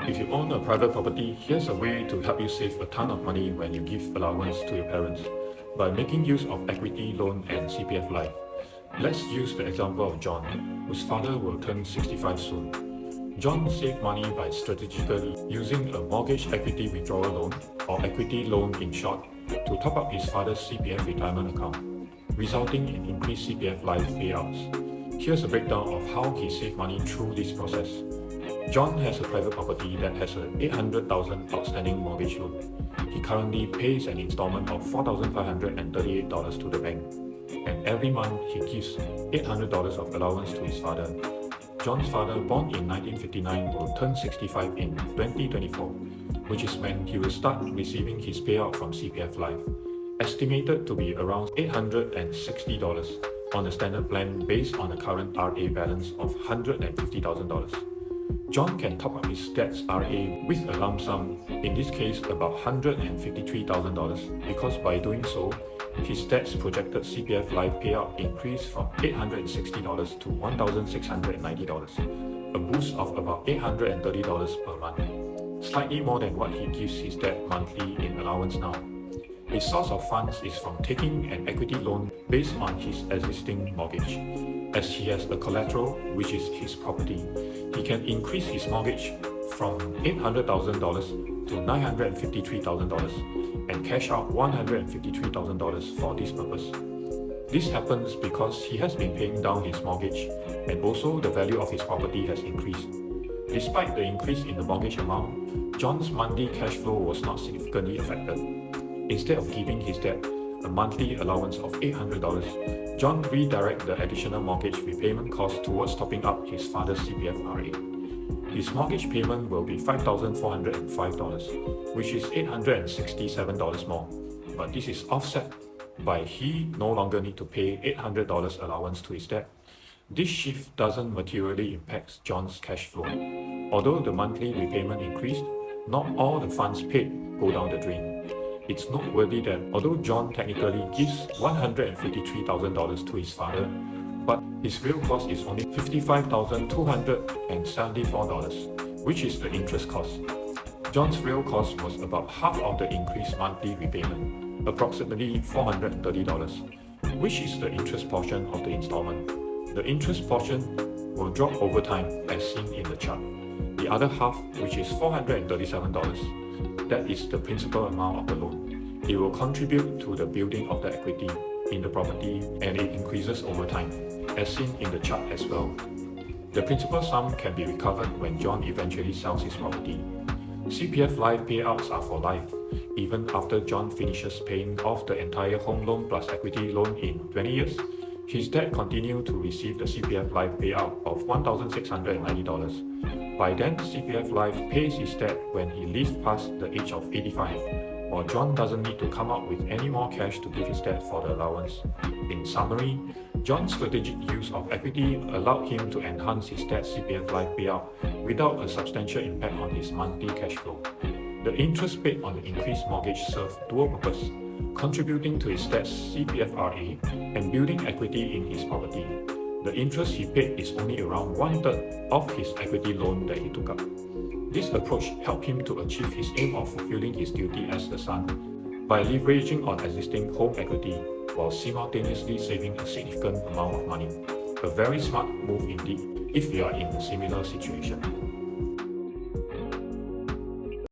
If you own a private property, here's a way to help you save a ton of money when you give allowance to your parents by making use of equity loan and CPF Life. Let's use the example of John, whose father will turn 65 soon. John saved money by strategically using a mortgage equity withdrawal loan, or equity loan in short, to top up his father's CPF retirement account, resulting in increased CPF Life payouts. Here's a breakdown of how he saved money through this process. John has a private property that has an $800,000 outstanding mortgage loan. He currently pays an installment of $4,538 to the bank, and every month he gives $800 of allowance to his father. John's father, born in 1959, will turn 65 in 2024, which is when he will start receiving his payout from CPF Life, estimated to be around $860 on a standard plan based on a current RA balance of $150,000. John can top up his dad's RA with a lump sum, in this case about $153,000, because by doing so, his dad's projected CPF Life payout increased from $860 to $1,690, a boost of about $830 per month, slightly more than what he gives his dad monthly in allowance now. His source of funds is from taking an equity loan based on his existing mortgage. As he has a collateral, which is his property, he can increase his mortgage from $800,000 to $953,000 and cash out $153,000 for this purpose. This happens because he has been paying down his mortgage, and also the value of his property has increased. Despite the increase in the mortgage amount, John's monthly cash flow was not significantly affected. Instead of giving his dad a monthly allowance of $800, John redirected the additional mortgage repayment cost towards topping up his father's CPF RA. His mortgage payment will be $5,405, which is $867 more, but this is offset by he no longer need to pay $800 allowance to his dad. This shift doesn't materially impact John's cash flow. Although the monthly repayment increased, not all the funds paid go down the drain. It's noteworthy that although John technically gives $153,000 to his father, but his real cost is only $55,274, which is the interest cost. John's real cost was about half of the increased monthly repayment, approximately $430, which is the interest portion of the installment. The interest portion will drop over time as seen in the chart. The other half, which is $437, that is the principal amount of the loan. It will contribute to the building of the equity in the property, and it increases over time, as seen in the chart as well. The principal sum can be recovered when John eventually sells his property. CPF Life payouts are for life. Even after John finishes paying off the entire home loan plus equity loan in 20 years, his dad continues to receive the CPF Life payout of $1,690. By then, CPF Life pays his dad when he lives past the age of 85, while John doesn't need to come up with any more cash to give his dad for the allowance. In summary, John's strategic use of equity allowed him to enhance his dad's CPF Life payout without a substantial impact on his monthly cash flow. The interest paid on the increased mortgage served dual purpose, contributing to his dad's CPF RA and building equity in his property. The interest he paid is only around 1/3 of his equity loan that he took up. This approach helped him to achieve his aim of fulfilling his duty as the son by leveraging on existing home equity while simultaneously saving a significant amount of money. A very smart move indeed if you are in a similar situation.